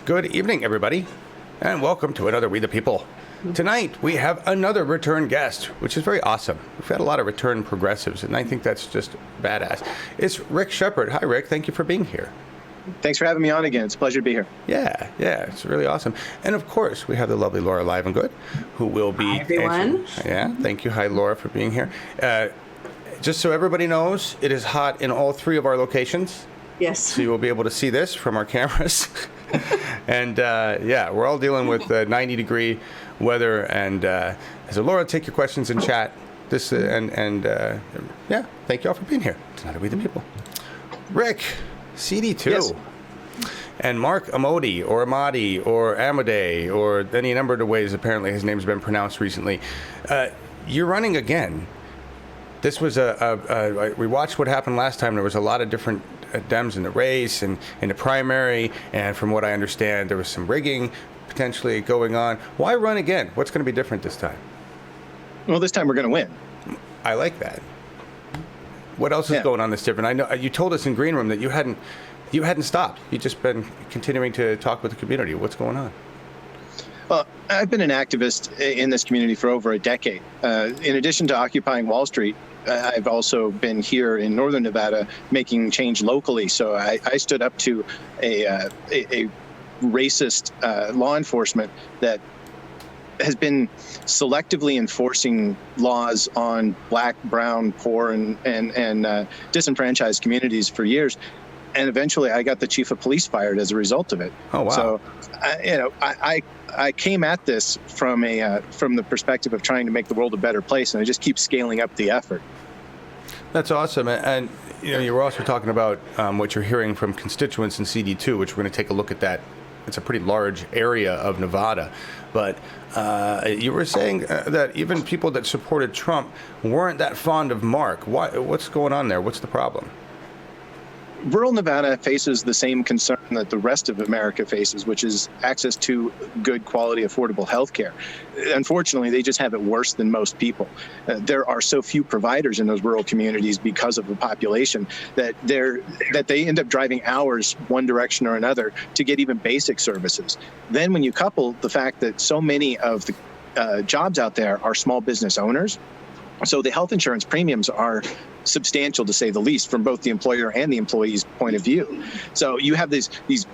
Good evening, everybody, and welcome to another We the People. Tonight, we have another return guest, which is very awesome. We've had a lot of return progressives, and I think that's just badass. It's Rick Shepard. Hi, Rick. Thank you for being here. Thanks for having me on again. It's a pleasure to be here. Yeah, it's really awesome. And of course, we have the lovely Laura Livengood, who will be... Hi, everyone. Yeah, thank you. Hi, Laura, for being here. Just so everybody knows, it is hot in all three of our locations. Yes. So you will be able to see this from our cameras. And we're all dealing with 90-degree weather. And so Laura, take your questions in chat. Thank you all for being here. Tonight, We the People. Rick, CD2. Yes. And Mark Amodi, or Amadi, or Amade, or any number of ways apparently his name's been pronounced recently. You're running again. This was we watched what happened last time. There was a lot of different Dems in the race and in the primary, and from what I understand, there was some rigging potentially going on. Why run again? What's going to be different this time? Well, this time we're going to win. I like that. What else is going on that's different? I know you told us in Green Room that you hadn't stopped. You've just been continuing to talk with the community. What's going on? Well, I've been an activist in this community for over a decade. In addition to occupying Wall Street, I've also been here in Northern Nevada making change locally. So I stood up to a racist law enforcement that has been selectively enforcing laws on Black, brown, poor, and disenfranchised communities for years. And eventually I got the chief of police fired as a result of it. Oh, wow. So, I came at this from the perspective of trying to make the world a better place, and I just keep scaling up the effort. That's awesome. And you were also talking about what you're hearing from constituents in CD2, which we're going to take a look at that. It's a pretty large area of Nevada. But you were saying that even people that supported Trump weren't that fond of Mark. What's going on there? What's the problem? Rural Nevada faces the same concern that the rest of America faces, which is access to good quality, affordable health care. Unfortunately, they just have it worse than most people. There are so few providers in those rural communities because of the population that they end up driving hours one direction or another to get even basic services. Then when you couple the fact that so many of the jobs out there are small business owners, so the health insurance premiums are substantial, to say the least, from both the employer and the employee's point of view. So you have these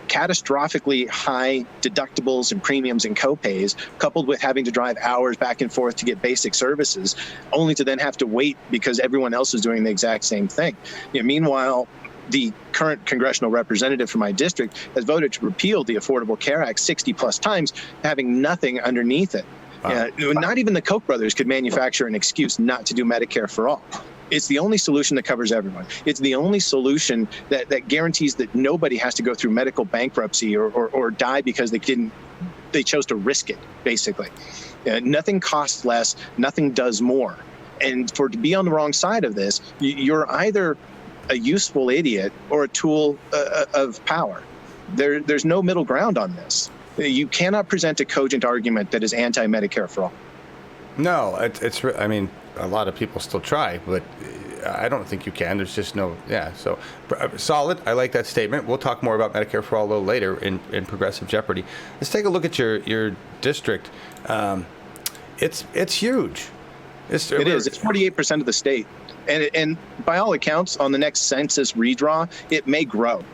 catastrophically high deductibles and premiums and copays, coupled with having to drive hours back and forth to get basic services, only to then have to wait because everyone else is doing the exact same thing. Meanwhile, the current congressional representative from my district has voted to repeal the Affordable Care Act 60 plus times, having nothing underneath it. Wow. Not even the Koch brothers could manufacture an excuse not to do Medicare for all. It's the only solution that covers everyone. It's the only solution that guarantees that nobody has to go through medical bankruptcy or die because they chose to risk it, basically. Nothing costs less, nothing does more. And to be on the wrong side of this, you're either a useful idiot or a tool of power. There's no middle ground on this. You cannot present a cogent argument that is anti-Medicare for all. No, I mean, a lot of people still try, but I don't think you can. There's just no, so solid. I like that statement. We'll talk more about Medicare for all a little later in Progressive Jeopardy. Let's take a look at your district. It's huge. It is. It's 48% of the state. And by all accounts, on the next census redraw, it may grow.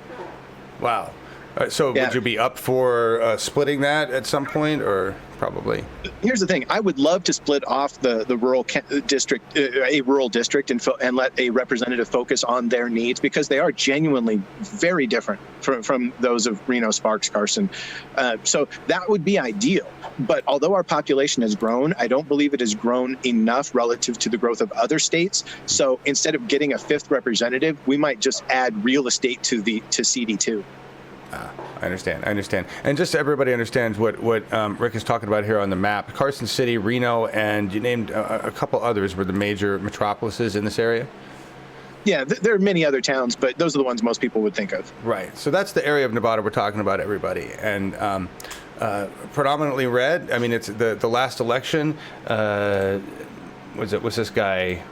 Wow. Would you be up for splitting that at some point, or probably? Here's the thing. I would love to split off the rural district, a rural district, and let a representative focus on their needs, because they are genuinely very different from those of Reno, Sparks, Carson. So that would be ideal. But although our population has grown, I don't believe it has grown enough relative to the growth of other states. So instead of getting a fifth representative, we might just add real estate to CD2. I understand. And just so everybody understands what Rick is talking about here on the map, Carson City, Reno, and you named a couple others were the major metropolises in this area? Yeah, there are many other towns, but those are the ones most people would think of. Right. So that's the area of Nevada we're talking about, everybody. And predominantly red. I mean, it's the last election. Who was this guy?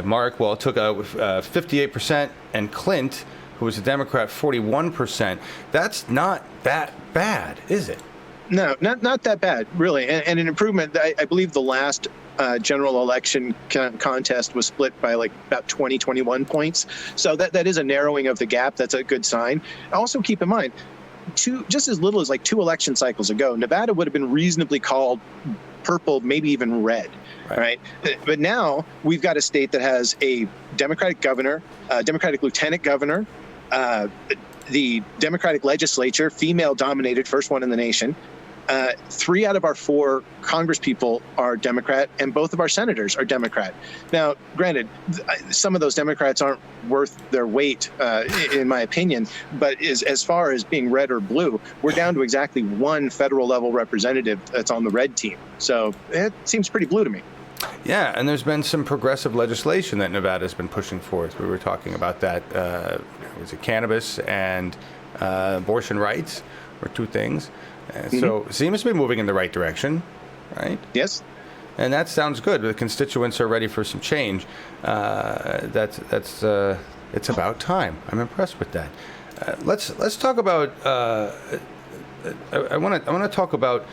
Mark? Well, it took 58%, and Clint who was a Democrat, 41%. That's not that bad, is it? No, not that bad, really. And an improvement. I believe the last general election contest was split by like about 21 points. So that is a narrowing of the gap. That's a good sign. Also keep in mind, just as little as like 2 election cycles ago, Nevada would have been reasonably called purple, maybe even red. Right. But now we've got a state that has a Democratic governor, Democratic lieutenant governor, the Democratic legislature, female dominated, first one in the nation. 3 out of our 4 Congress people are Democrat, and both of our senators are Democrat. Now, granted, some of those Democrats aren't worth their weight, in my opinion, but as far as being red or blue, we're down to exactly 1 federal level representative that's on the red team. So it seems pretty blue to me. Yeah, and there's been some progressive legislation that Nevada's been pushing forth. We were talking about that. Was it cannabis and abortion rights were 2 things. So it seems to be moving in the right direction, right? Yes. And that sounds good. The constituents are ready for some change. It's about time. I'm impressed with that. Let's talk about. I want to talk about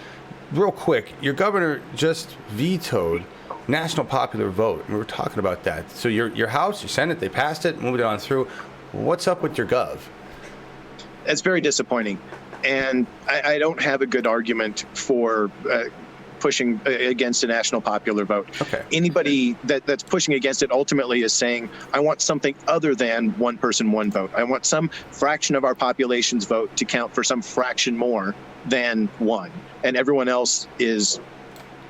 real quick. Your governor just vetoed national popular vote, and we were talking about that. So your House, your Senate, they passed it, moved it on through. What's up with your gov? It's very disappointing. And I don't have a good argument for pushing against a national popular vote. Okay. Anybody that's pushing against it ultimately is saying, I want something other than 1 person, 1 vote. I want some fraction of our population's vote to count for some fraction more than 1. And everyone else is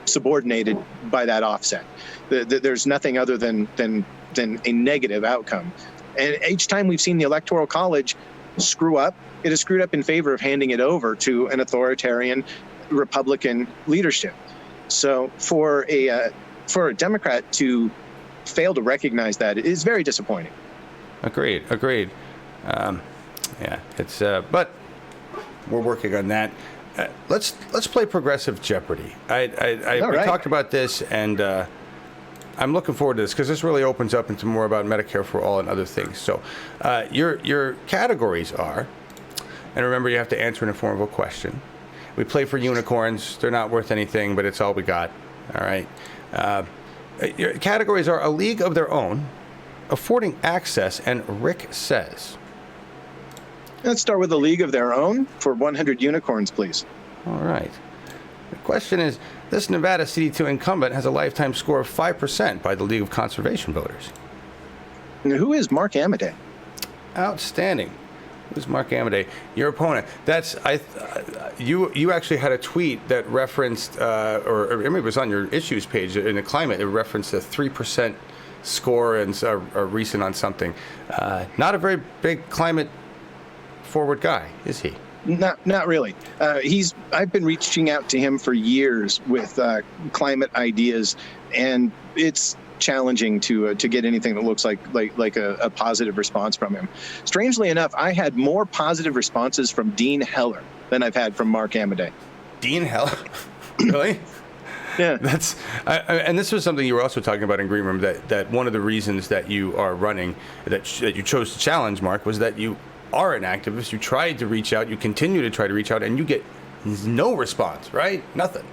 subordinated by that offset. There's nothing other than a negative outcome. And each time we've seen the Electoral College screw up, it has screwed up in favor of handing it over to an authoritarian Republican leadership. So for a Democrat to fail to recognize that is very disappointing. Agreed. Yeah, it's but we're working on that. Let's play Progressive Jeopardy. We talked about this, and I'm looking forward to this because this really opens up into more about Medicare for all and other things. So your categories are, and remember you have to answer in the form of a question. We play for unicorns. They're not worth anything, but it's all we got. All right. Your categories are A League of Their Own, Affording Access, and Rick Says. Let's start with A League of Their Own for 100 unicorns, please. All right. The question is, this Nevada CD2 incumbent has a lifetime score of 5% by the League of Conservation Voters. Now, who is Mark Amadei? Outstanding. Who's Mark Amadei? Your opponent. You actually had a tweet that referenced, or maybe it was on your issues page in the climate. It referenced a 3% score and recent on something. Not a very big climate forward guy, is he? Not really. I've been reaching out to him for years with climate ideas, and it's challenging to get anything that looks like a positive response from him. Strangely enough, I had more positive responses from Dean Heller than I've had from Mark Amadei. Dean Heller? Really? Yeah. And this was something you were also talking about in Green Room, that one of the reasons that you are running, that you chose to challenge Mark, was that you are an activist. You tried to reach out, you continue to try to reach out, and you get no response, right? Nothing.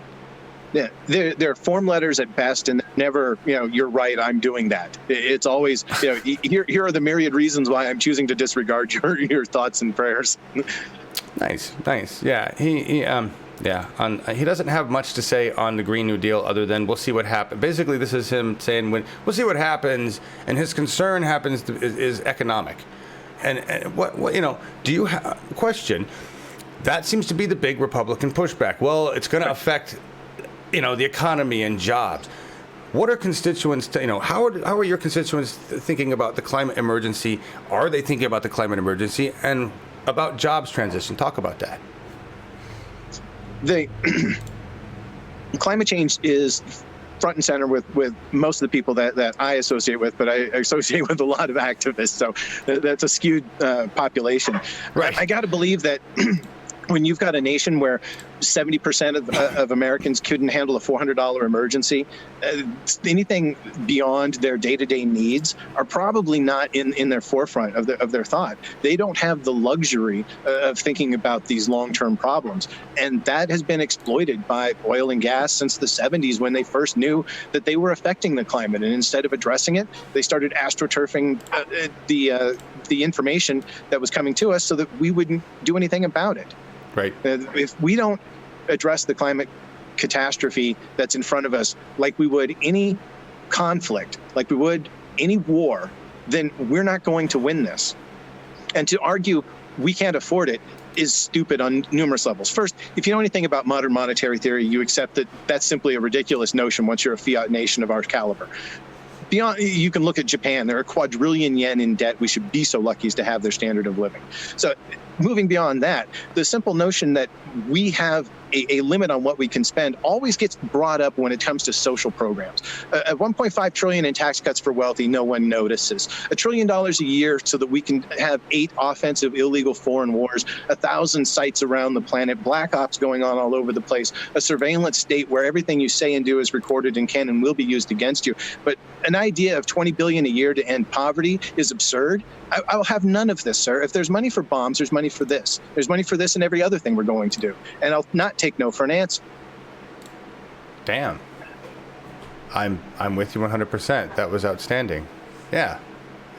Yeah, they're form letters at best, and never, you're right, I'm doing that. It's always, here are the myriad reasons why I'm choosing to disregard your thoughts and prayers. Nice. Yeah, he doesn't have much to say on the Green New Deal other than we'll see what happens. Basically, this is him saying we'll see what happens, and his concern is economic. And what do you have a question? That seems to be the big Republican pushback. Well, it's going to affect the economy and jobs. What are constituents, how are your constituents thinking about the climate emergency? Are they thinking about the climate emergency and about jobs transition? Talk about that. The climate change is front and center with most of the people that I associate with, but I associate with a lot of activists, so that's a skewed population. Right. I got to believe that when you've got a nation where 70% of Americans couldn't handle a $400 emergency. Anything beyond their day-to-day needs are probably not in their forefront of their thought. They don't have the luxury of thinking about these long-term problems. And that has been exploited by oil and gas since the 70s, when they first knew that they were affecting the climate. And instead of addressing it, they started astroturfing the information that was coming to us so that we wouldn't do anything about it. Right. If we don't address the climate catastrophe that's in front of us like we would any conflict, like we would any war, then we're not going to win this. And to argue we can't afford it is stupid on numerous levels. First, if you know anything about modern monetary theory, you accept that that's simply a ridiculous notion once you're a fiat nation of our caliber. Beyond, you can look at Japan. They're a quadrillion yen in debt. We should be so lucky as to have their standard of living. So moving beyond that, the simple notion that we have a limit on what we can spend always gets brought up when it comes to social programs. At $1.5 trillion in tax cuts for wealthy, no one notices. $1 trillion a year so that we can have 8 offensive illegal foreign wars, 1,000 sites around the planet, black ops going on all over the place, a surveillance state where everything you say and do is recorded and can and will be used against you. But an idea of $20 billion a year to end poverty is absurd. I'll have none of this, sir. If there's money for bombs, there's money for this. There's money for this and every other thing we're going to do. And I'll not take no for an answer. Damn. I'm with you 100%. That was outstanding. Yeah.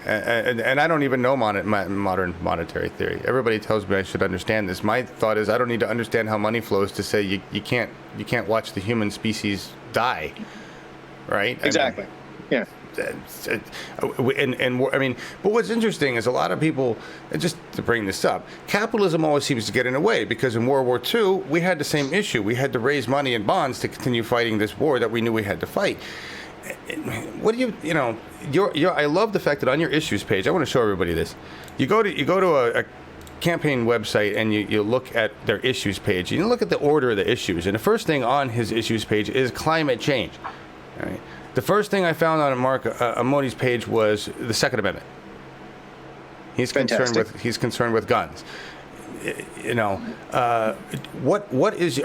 And I don't even know modern monetary theory. Everybody tells me I should understand this. My thought is I don't need to understand how money flows to say you can't watch the human species die. Right? Exactly. Yeah. But what's interesting is a lot of people, just to bring this up, capitalism always seems to get in the way, because in World War II, we had the same issue. We had to raise money in bonds to continue fighting this war that we knew we had to fight. What do I love the fact that on your issues page, I want to show everybody this. You go to a campaign website and you look at their issues page. You look at the order of the issues, and the first thing on his issues page is climate change. All right. The first thing I found on Mark Amodi's page was the Second Amendment. He's concerned with guns. Are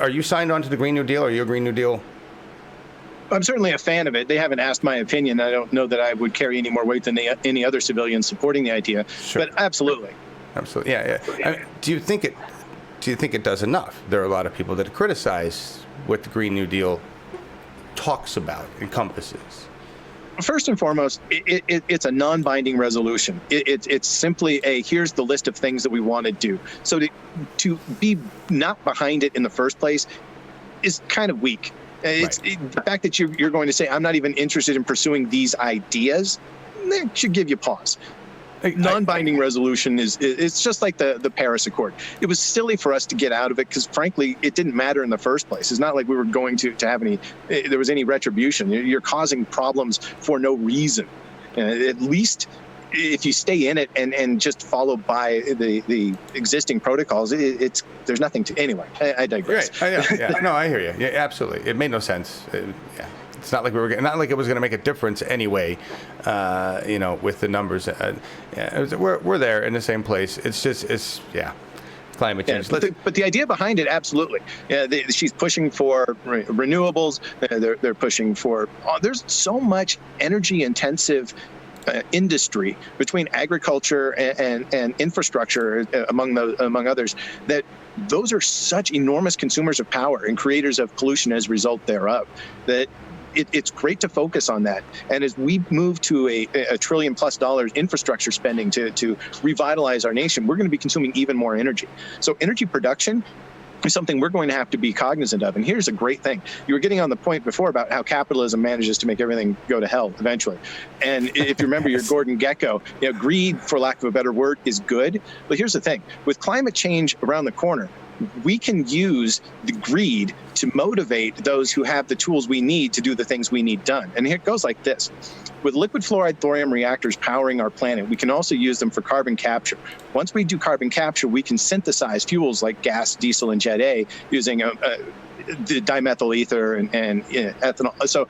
you signed on to the Green New Deal? Are you a Green New Deal? I'm certainly a fan of it. They haven't asked my opinion. I don't know that I would carry any more weight than any other civilian supporting the idea. Sure. But absolutely. Absolutely. Yeah. Do you think it does enough? There are a lot of people that criticize what the Green New Deal talks about, encompasses. First and foremost, it's a non-binding resolution. It's simply here's the list of things that we want to do. So to be not behind it in the first place is kind of weak. The fact that you're going to say, I'm not even interested in pursuing these ideas, that should give you pause. Non-binding resolution it's just like the Paris Accord. It was silly for us to get out of it because, frankly, it didn't matter in the first place. It's not like we were going to have there was any retribution. You're causing problems for no reason. At least if you stay in it and just follow by the existing protocols, there's nothing to. Anyway, I digress. Right. Yeah. No, I hear you. Yeah, absolutely. It made no sense. Yeah. It's not like it was going to make a difference anyway, with the numbers. We're there in the same place. It's climate change. Yeah, but the idea behind it, absolutely. Yeah, she's pushing for renewables. They're pushing for. There's so much energy-intensive industry between agriculture and infrastructure, among others, that those are such enormous consumers of power and creators of pollution as a result thereof. That it's great to focus on that. And as we move to a $1 trillion+ infrastructure spending to revitalize our nation, we're going to be consuming even more energy. So energy production is something we're going to have to be cognizant of. And here's a great thing. You were getting on the point before about how capitalism manages to make everything go to hell eventually. And if you remember your Gordon Gekko, greed, for lack of a better word, is good. But here's the thing. With climate change around the corner, we can use the greed to motivate those who have the tools we need to do the things we need done. And here it goes like this. With liquid fluoride thorium reactors powering our planet, we can also use them for carbon capture. Once we do carbon capture, we can synthesize fuels like gas, diesel, and Jet A using the dimethyl ether and ethanol. So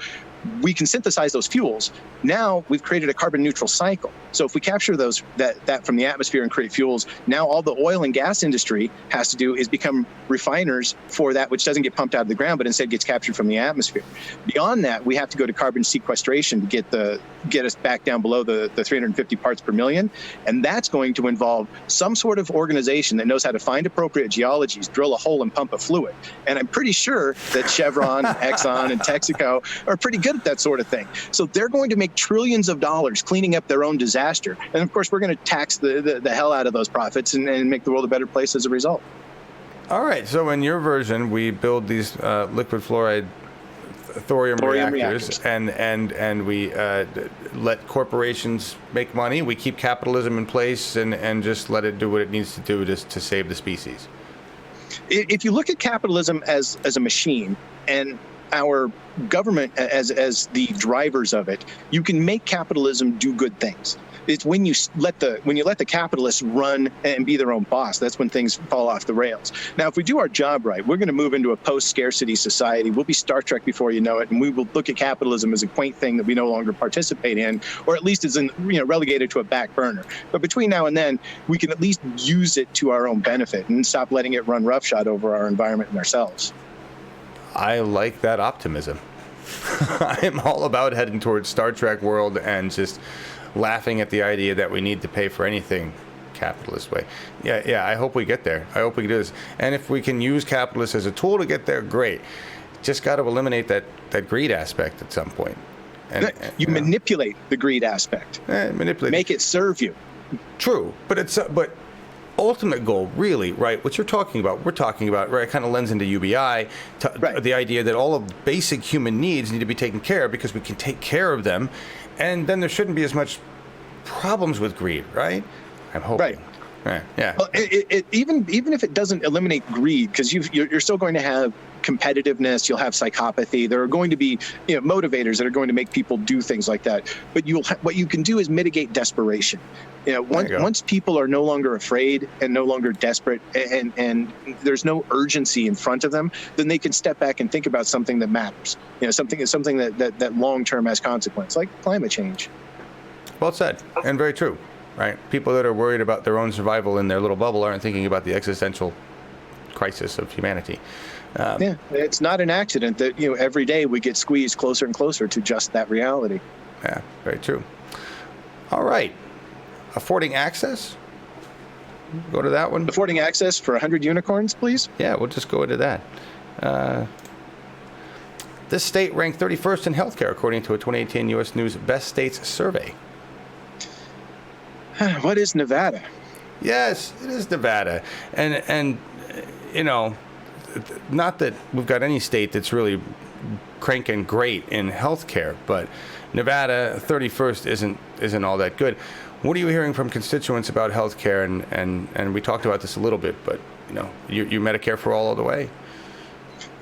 we can synthesize those fuels. Now we've created a carbon neutral cycle. So if we capture that from the atmosphere and create fuels, now all the oil and gas industry has to do is become refiners for that which doesn't get pumped out of the ground, but instead gets captured from the atmosphere. Beyond that, we have to go to carbon sequestration to get us back down below the 350 parts per million. And that's going to involve some sort of organization that knows how to find appropriate geologies, drill a hole and pump a fluid. And I'm pretty sure that Chevron, Exxon, and Texaco are pretty good at that sort of thing. So they're going to make trillions of dollars cleaning up their own disaster. And of course, we're going to tax the hell out of those profits and make the world a better place as a result. All right. So in your version, we build these liquid fluoride thorium reactors. And we let corporations make money. We keep capitalism in place and just let it do what it needs to do to save the species. If you look at capitalism as a machine and our government as the drivers of it, you can make capitalism do good things. It's when you let the capitalists run and be their own boss, that's when things fall off the rails. Now, if we do our job right, we're going to move into a post-scarcity society. We'll be Star Trek before you know it, and we will look at capitalism as a quaint thing that we no longer participate in, or at least is relegated to a back burner. But between now and then, we can at least use it to our own benefit and stop letting it run roughshod over our environment and ourselves. I like that optimism. I'm all about heading towards Star Trek world and just laughing at the idea that we need to pay for anything capitalist way. Yeah, I hope we get there. I hope we can do this. And if we can use capitalists as a tool to get there, great. Just got to eliminate that greed aspect at some point. And you manipulate the greed aspect. Make it serve you. True, but ultimate goal, really, right? What you're talking about, we're talking about, right? It kind of lends into UBI, right. The idea that all of basic human needs need to be taken care of because we can take care of them, and then there shouldn't be as much problems with greed, right? I'm hoping. Right. Yeah. Well, even if it doesn't eliminate greed, because you're still going to have competitiveness, you'll have psychopathy. There are going to be motivators that are going to make people do things like that. But what you can do is mitigate desperation. Once people are no longer afraid and no longer desperate, and there's no urgency in front of them, then they can step back and think about something that matters. Something that long term has consequence, like climate change. Well said, and very true. Right? People that are worried about their own survival in their little bubble aren't thinking about the existential crisis of humanity. It's not an accident that every day we get squeezed closer and closer to just that reality. Yeah, very true. All right. Affording access? Go to that one. Affording access for 100 unicorns, please? Yeah, we'll just go into that. This state ranked 31st in healthcare, according to a 2018 U.S. News Best States survey. What is Nevada? Yes, it is Nevada. And not that we've got any state that's really cranking great in healthcare, but Nevada 31st isn't all that good. What are you hearing from constituents about healthcare? And we talked about this a little bit, but you Medicare for all the way.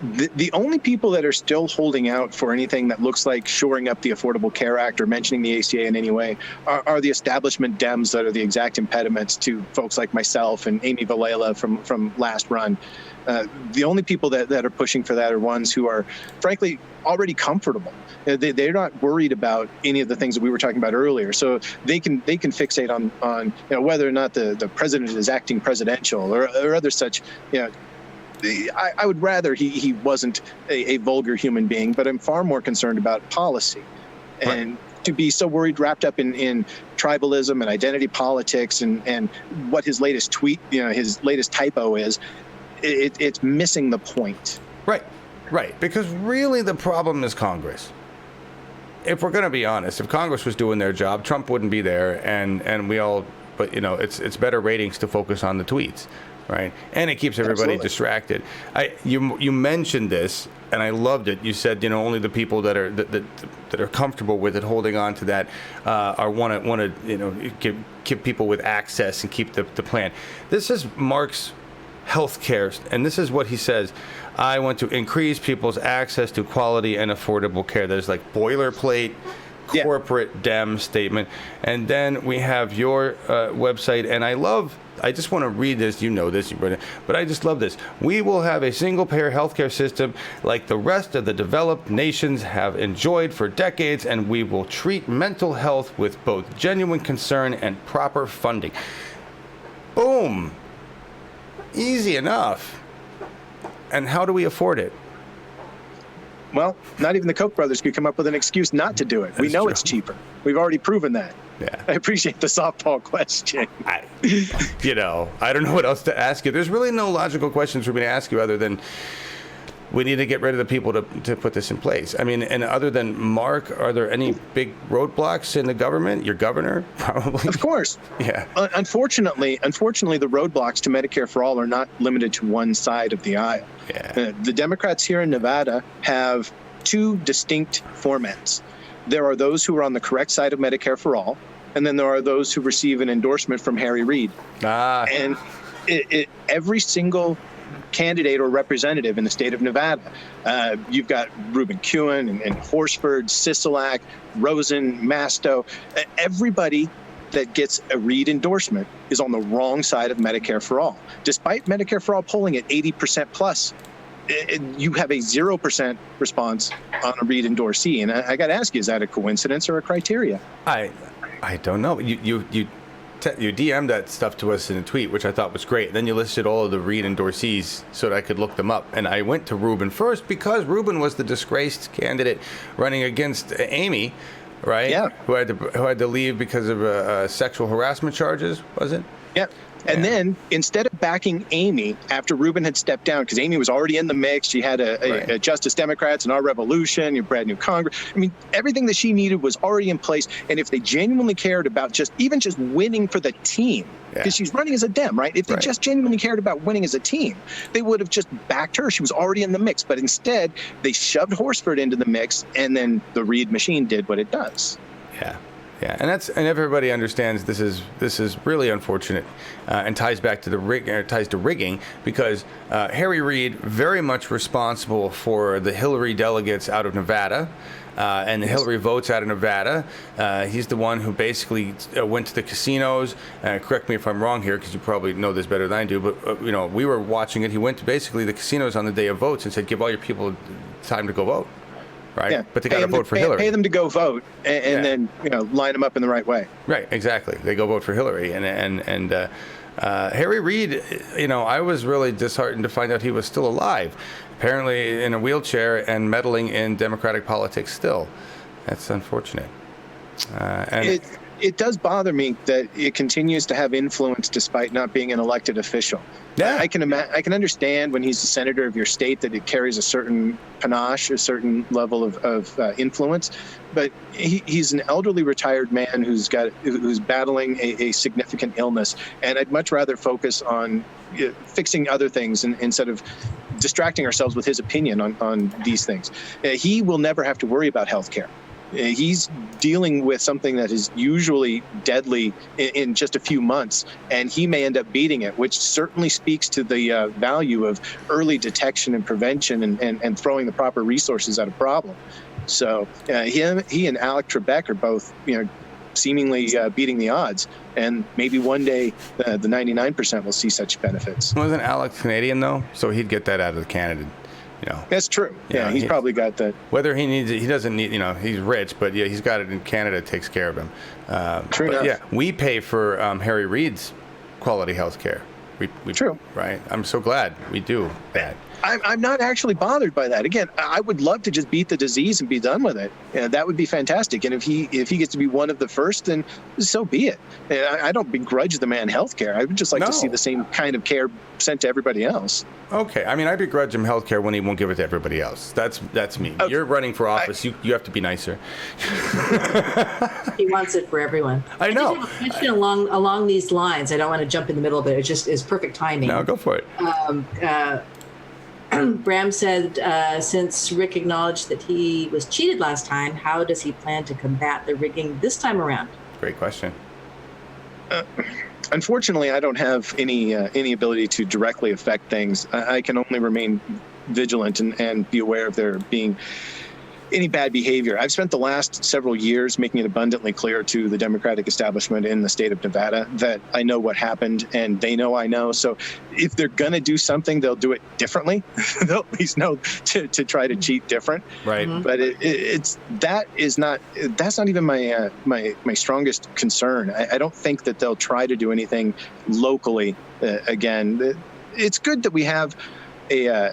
The only people that are still holding out for anything that looks like shoring up the Affordable Care Act or mentioning the ACA in any way are the establishment Dems that are the exact impediments to folks like myself and Amy Vilela from last run. The only people that are pushing for that are ones who are, frankly, already comfortable. They're not worried about any of the things that we were talking about earlier. So they can fixate on whether or not the president is acting presidential or other such, I would rather he wasn't a vulgar human being, but I'm far more concerned about policy. And to be so wrapped up in tribalism and identity politics and what his latest tweet, his latest typo is, it's missing the point. Right. Because really the problem is Congress. If we're going to be honest, if Congress was doing their job, Trump wouldn't be there, and we all, but it's better ratings to focus on the tweets. Right, and it keeps everybody distracted. You mentioned this, and I loved it. You said only the people that are comfortable with it, holding on to that, want to give people with access and keep the plan. This is Mark's healthcare, and this is what he says. I want to increase people's access to quality and affordable care. There's like boilerplate corporate Dem statement. And then we have your website, and I just want to read this. You know this, but I just love this. We will have a single-payer healthcare system like the rest of the developed nations have enjoyed for decades, and we will treat mental health with both genuine concern and proper funding. Boom. Easy enough. And how do we afford it? Well, not even the Koch brothers could come up with an excuse not to do it. We know it's cheaper. We've already proven that. Yeah. I appreciate the softball question. I don't know what else to ask you. There's really no logical questions for me to ask you other than we need to get rid of the people to put this in place. I mean, and other than Mark, are there any big roadblocks in the government? Your governor, probably? Of course. Yeah. Unfortunately, the roadblocks to Medicare for All are not limited to one side of the aisle. Yeah. The Democrats here in Nevada have two distinct formats. There are those who are on the correct side of Medicare for All, and then there are those who receive an endorsement from Harry Reid. And every single candidate or representative in the state of Nevada. You've got Ruben Kuhn and Horsford, Sisolak, Rosen, Masto. Everybody that gets a Reid endorsement is on the wrong side of Medicare for All. Despite Medicare for All polling at 80% plus, you have a 0% response on a Reid endorsee. And I got to ask you, is that a coincidence or a criteria? I don't know. You DM'd that stuff to us in a tweet, which I thought was great. Then you listed all of the Reid endorsees so that I could look them up. And I went to Ruben first because Ruben was the disgraced candidate running against Amy, right? Yeah. Who had to leave because of sexual harassment charges, was it? Yeah. And then instead of backing Amy after Ruben had stepped down, because Amy was already in the mix, she had a Justice Democrats and Our Revolution, a brand new Congress. I mean, everything that she needed was already in place. And if they genuinely cared about just winning for the team, because she's running as a Dem, right? If they just genuinely cared about winning as a team, they would have just backed her. She was already in the mix. But instead, they shoved Horsford into the mix, and then the Reid machine did what it does. Yeah. Yeah, and everybody understands this is really unfortunate, and ties back to rigging because Harry Reid very much responsible for the Hillary delegates out of Nevada. And the Hillary votes out of Nevada. He's the one who basically went to the casinos. Correct me if I'm wrong here, because you probably know this better than I do. But we were watching it. He went to basically the casinos on the day of votes and said, "Give all your people time to go vote." Right, yeah. But they got to vote for Hillary. Pay them to go vote, and then line them up in the right way. Right, exactly. They go vote for Hillary, and Harry Reid. I was really disheartened to find out he was still alive, apparently in a wheelchair and meddling in Democratic politics still. That's unfortunate. It does bother me that it continues to have influence despite not being an elected official. Yeah. I can understand when he's a senator of your state that it carries a certain panache, a certain level of influence, but he's an elderly retired man who's battling a significant illness, and I'd much rather focus on fixing other things instead of distracting ourselves with his opinion on these things. He will never have to worry about health care. He's dealing with something that is usually deadly in just a few months, and he may end up beating it, which certainly speaks to the value of early detection and prevention and throwing the proper resources at a problem. So he and Alec Trebek are both, seemingly beating the odds, and maybe one day the 99% will see such benefits. Wasn't Alec Canadian though? So he'd get that out of Canada. That's true. Yeah, he's probably got that. Whether he needs it, he doesn't need. He's rich, but he's got it in Canada. It takes care of him. True enough. Yeah, we pay for Harry Reid's quality health care. We True. Right. I'm so glad we do that. I'm not actually bothered by that. Again, I would love to just beat the disease and be done with it. That would be fantastic. And if he gets to be one of the first, then so be it. I don't begrudge the man health care. I would just like to see the same kind of care sent to everybody else. Okay. I mean, I begrudge him health care when he won't give it to everybody else. That's me. Okay. You're running for office. You have to be nicer. He wants it for everyone. I know. I just have a question along these lines. I don't want to jump in the middle of it. It just is perfect timing. No, go for it. Bram said, since Rick acknowledged that he was cheated last time, how does he plan to combat the rigging this time around? Great question. Unfortunately, I don't have any ability to directly affect things. I can only remain vigilant and be aware of there being any bad behavior. I've spent the last several years making it abundantly clear to the Democratic establishment in the state of Nevada that I know what happened and they know I know. So if they're going to do something, they'll do it differently. They'll at least know to try to cheat different. Right. Mhm. But that's not even my strongest concern. I don't think that they'll try to do anything locally. Again, it's good that we have a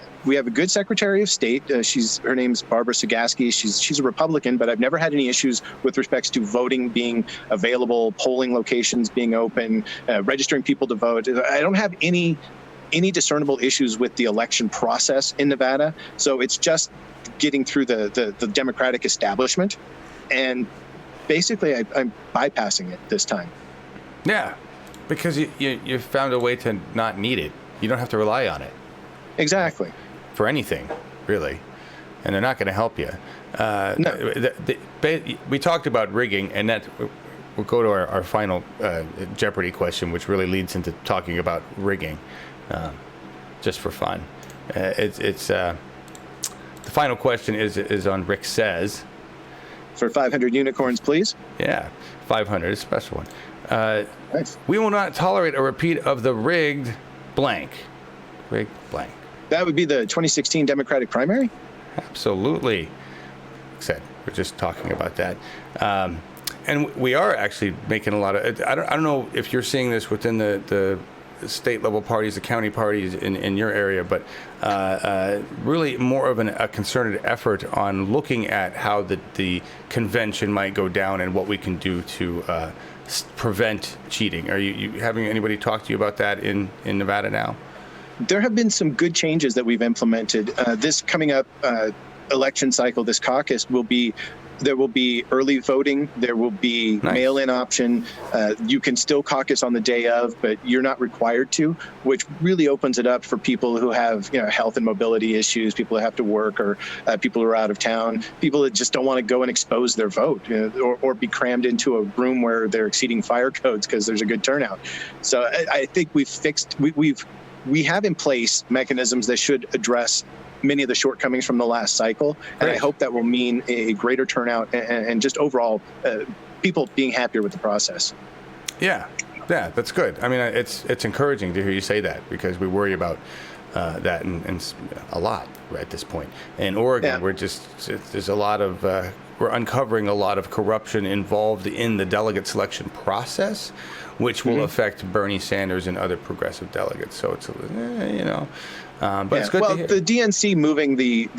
good Secretary of State. Her name's Barbara Sagaski. She's a Republican, but I've never had any issues with respects to voting being available, polling locations being open, registering people to vote. I don't have any discernible issues with the election process in Nevada. So it's just getting through the Democratic establishment, and basically I'm bypassing it this time. Yeah, because you found a way to not need it. You don't have to rely on it Exactly. for anything, really, and they're not going to help you. No. We talked about rigging, and that we'll go to our final Jeopardy question, which really leads into talking about rigging, just for fun. The final question is on Rick Says. For 500 unicorns, please. Yeah, 500, a special one. Nice. We will not tolerate a repeat of the rigged blank. Rigged blank. That would be the 2016 Democratic primary. Absolutely. Like I said, we're just talking about that. And we are actually making a lot of, I don't know if you're seeing this within the state level parties, the county parties in your area, but really more of a concerted effort on looking at how the convention might go down and what we can do to prevent cheating. Are you having anybody talk to you about that in Nevada now? There have been some good changes that we've implemented. This coming up election cycle, this caucus there will be early voting. There will be Nice. mail-in option. You can still caucus on the day of, but you're not required to, which really opens it up for people who have health and mobility issues, people who have to work, or people who are out of town, people that just don't want to go and expose their vote, or be crammed into a room where they're exceeding fire codes because there's a good turnout. So I think we have in place mechanisms that should address many of the shortcomings from the last cycle, and Right. I hope that will mean a greater turnout and just overall people being happier with the process. Yeah, that's good. I mean, it's encouraging to hear you say that, because we worry about that and a lot right at this point. In Oregon, Yeah. there's a lot of we're uncovering a lot of corruption involved in the delegate selection process, which will affect Bernie Sanders and other progressive delegates. So it's but it's good to hear. The DNC moving the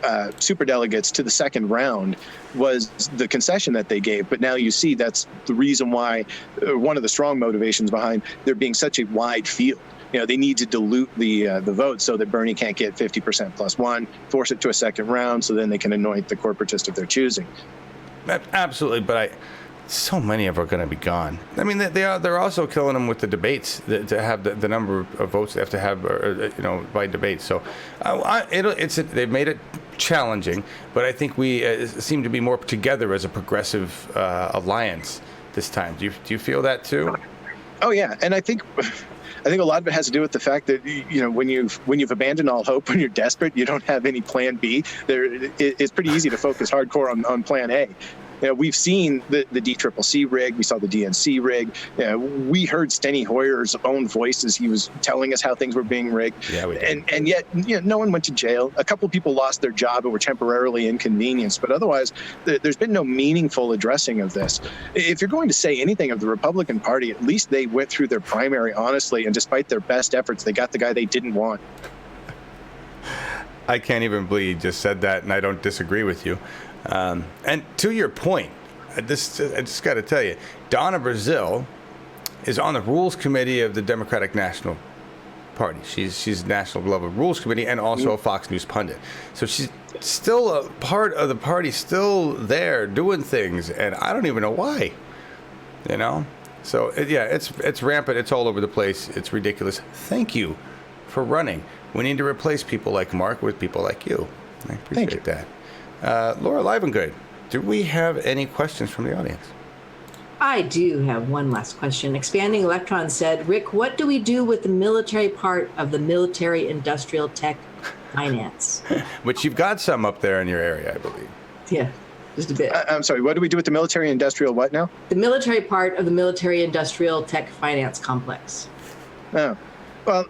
superdelegates to the second round was the concession that they gave, but now you see that's the reason why, one of the strong motivations behind there being such a wide field. They need to dilute the vote so that Bernie can't get 50% plus one, force it to a second round, so then they can anoint the corporatist of their choosing. Absolutely, but so many of them are going to be gone. I mean, they're also killing them with the debates to have the number of votes they have to have, by debate. So they've made it challenging, but I think we seem to be more together as a progressive alliance this time. Do you feel that too? Oh yeah, and I think a lot of it has to do with the fact that when you've abandoned all hope, when you're desperate, you don't have any plan B. It's pretty easy to focus hardcore on plan A. We've seen the DCCC rig. We saw the DNC rig. We heard Steny Hoyer's own voice as he was telling us how things were being rigged. Yeah, we did. And yet, no one went to jail. A couple of people lost their job and were temporarily inconvenienced. But otherwise, there's been no meaningful addressing of this. If you're going to say anything of the Republican Party, at least they went through their primary honestly. And despite their best efforts, they got the guy they didn't want. I can't even believe you just said that, and I don't disagree with you. And to your point, I just got to tell you, Donna Brazil is on the Rules Committee of the Democratic National Party. She's National Level Rules Committee and also a Fox News pundit. So she's still a part of the party, still there doing things, and I don't even know why. So it's rampant. It's all over the place. It's ridiculous. Thank you for running. We need to replace people like Mark with people like you. I appreciate that. Laura Livengood, do we have any questions from the audience? I do have one last question. Expanding Electron said, Rick, what do we do with the military part of the military industrial tech finance? Which you've got some up there in your area, I believe. Yeah, just a bit. I'm sorry, what do we do with the military industrial what now? The military part of the military industrial tech finance complex. Oh, well,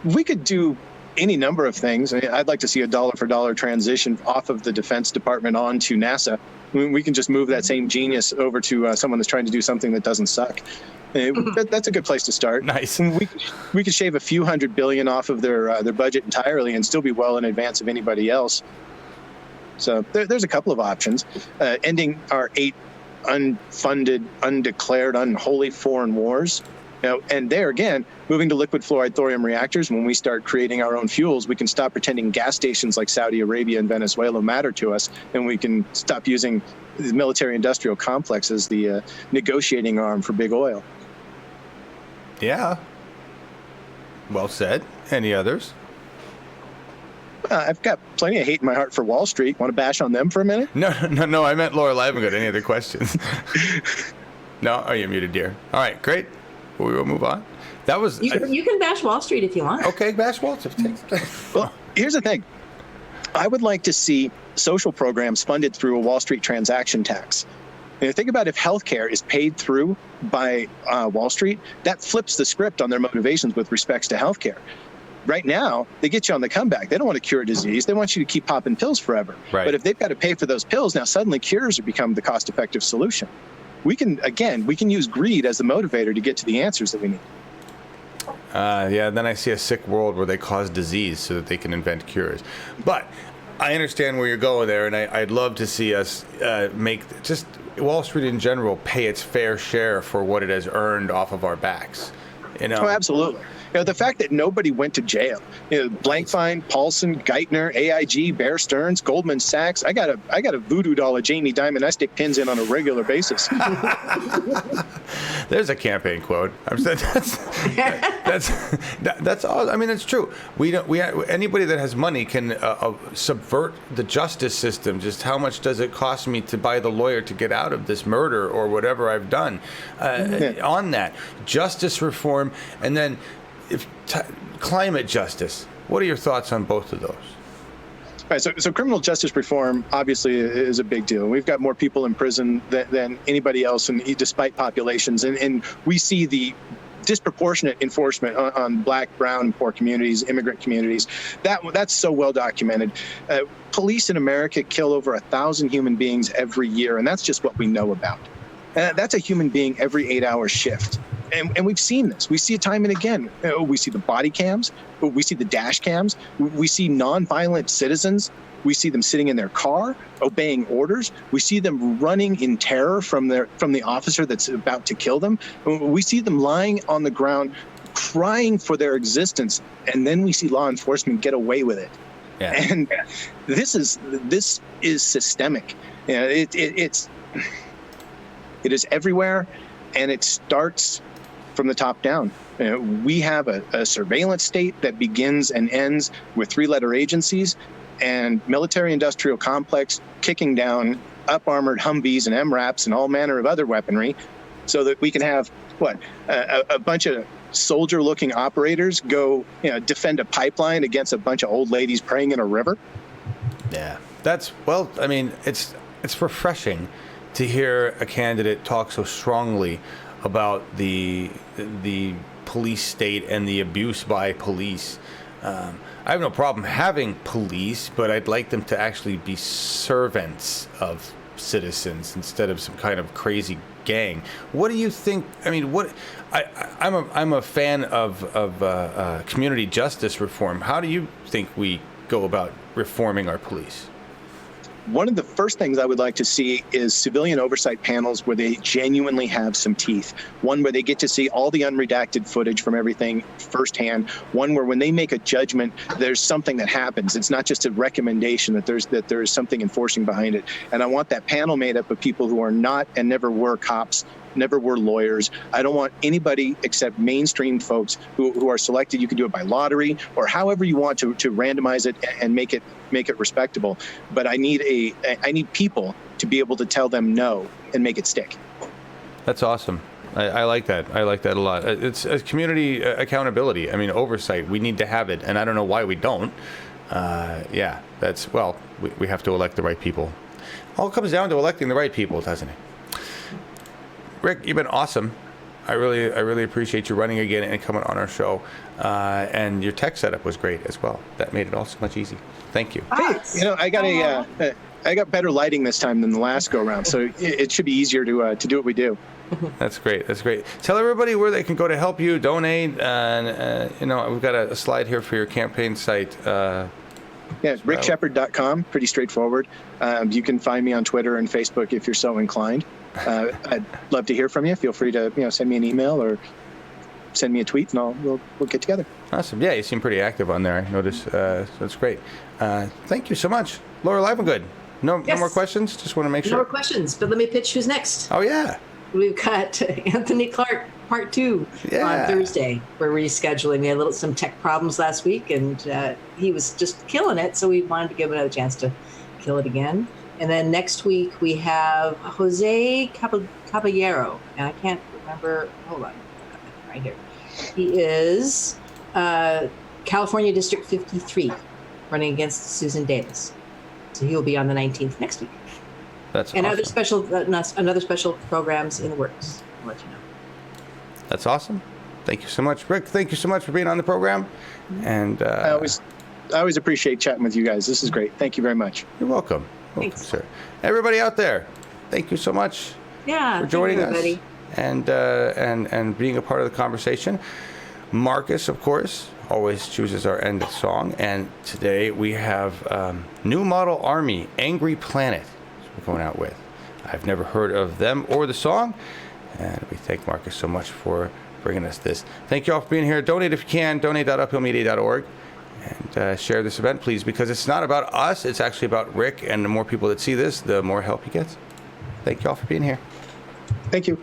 we could do any number of things. I mean, I'd like to see a dollar for dollar transition off of the Defense Department onto NASA. We can just move that same genius over to someone that's trying to do something that doesn't suck. That's a good place to start. Nice. We could shave a few $100 billion off of their budget entirely and still be well in advance of anybody else. So there's a couple of options. Ending our 8 unfunded, undeclared, unholy foreign wars. And there again, moving to liquid fluoride thorium reactors. When we start creating our own fuels, we can stop pretending gas stations like Saudi Arabia and Venezuela matter to us, and we can stop using the military-industrial complex as the negotiating arm for big oil. Yeah. Well said. Any others? I've got plenty of hate in my heart for Wall Street. Want to bash on them for a minute? No. I meant Laura Livengood. Any other questions? No? Oh, you're muted, dear. All right, great. We will move on. That was. You can bash Wall Street if you want. Okay, bash Wall Street. Well, here's the thing. I would like to see social programs funded through a Wall Street transaction tax. And think about if healthcare is paid through by Wall Street, that flips the script on their motivations with respects to healthcare. Right now, they get you on the comeback. They don't want to cure disease. They want you to keep popping pills forever. Right. But if they've got to pay for those pills, now suddenly cures have become the cost-effective solution. We can use greed as the motivator to get to the answers that we need. Yeah, then I see a sick world where they cause disease so that they can invent cures. But I understand where you're going there, and I'd love to see us make just Wall Street in general pay its fair share for what it has earned off of our backs. Oh, absolutely. The fact that nobody went to jail, Blankfein, Paulson, Geithner, AIG, Bear Stearns, Goldman Sachs. I got a voodoo doll of Jamie Dimon I stick pins in on a regular basis. There's a campaign quote. That's all. I mean, it's true. Anybody that has money can subvert the justice system. Just how much does it cost me to buy the lawyer to get out of this murder or whatever I've done? On that justice reform, and then climate justice. What are your thoughts on both of those? All right, so criminal justice reform obviously is a big deal. We've got more people in prison than anybody else, and despite populations, and we see the disproportionate enforcement on Black, Brown, and poor communities, immigrant communities. That's so well documented. Police in America kill over 1,000 human beings every year, and that's just what we know about. That's a human being every 8-hour shift. And we've seen this. We see it time and again. We see the body cams. We see the dash cams. We see nonviolent citizens. We see them sitting in their car, obeying orders. We see them running in terror from the officer that's about to kill them. We see them lying on the ground, crying for their existence. And then we see law enforcement get away with it. Yeah. And this is systemic. It is everywhere, and it starts from the top down. We have a surveillance state that begins and ends with 3-letter agencies and military-industrial complex kicking down up-armored Humvees and MRAPs and all manner of other weaponry so that we can have, a bunch of soldier-looking operators go defend a pipeline against a bunch of old ladies praying in a river. Yeah, it's refreshing to hear a candidate talk so strongly about the police state and the abuse by police. I have no problem having police, but I'd like them to actually be servants of citizens instead of some kind of crazy gang. What do you think? I mean, I'm a fan of community justice reform. How do you think we go about reforming our police? One of the first things I would like to see is civilian oversight panels where they genuinely have some teeth. One where they get to see all the unredacted footage from everything firsthand. One where when they make a judgment, there's something that happens. It's not just a recommendation, that there is something enforcing behind it. And I want that panel made up of people who are not and never were cops, never were lawyers. I don't want anybody except mainstream folks who are selected. You can do it by lottery or however you want to randomize it and make it respectable. But I need people to be able to tell them no and make it stick. That's awesome. I like that. I like that a lot. It's a community accountability. I mean, oversight. We need to have it, and I don't know why we don't. We have to elect the right people. All comes down to electing the right people, doesn't it? Rick, you've been awesome. I really appreciate you running again and coming on our show. And your tech setup was great as well. That made it all so much easy. Thank you. Hey, I got better lighting this time than the last go round, so it should be easier to do what we do. That's great. That's great. Tell everybody where they can go to help you, donate, and we've got a slide here for your campaign site. Yeah, rickshepard.com. Pretty straightforward. You can find me on Twitter and Facebook if you're so inclined. I'd love to hear from you. Feel free to send me an email or send me a tweet, and we'll get together. Awesome. Yeah, you seem pretty active on there. I noticed. So that's great. Thank you so much, Laura Livengood. No more questions. Just want to make sure. No more questions, but let me pitch who's next. Oh yeah. We've got Anthony Clark Part 2 on Thursday. We're rescheduling. We had some tech problems last week, and he was just killing it, so we wanted to give him another chance to kill it again. And then next week we have Jose Caballero, and I can't remember. Hold on, right here. He is California District 53, running against Susan Davis. So he will be on the 19th next week. That's and awesome. other special programs in the works. I'll let you know. That's awesome. Thank you so much, Rick. Thank you so much for being on the program. And I always appreciate chatting with you guys. This is great. Thank you very much. You're welcome. Thanks, sir. Everybody out there, thank you so much for joining us and being a part of the conversation. Marcus, of course, always chooses our end song, and today we have New Model Army, Angry Planet. We're going out with. I've never heard of them or the song, and we thank Marcus so much for bringing us this. Thank you all for being here. Donate if you can. Donate.uphillmedia.org. And share this event, please, because it's not about us. It's actually about Rick, and the more people that see this, the more help he gets. Thank you all for being here. Thank you.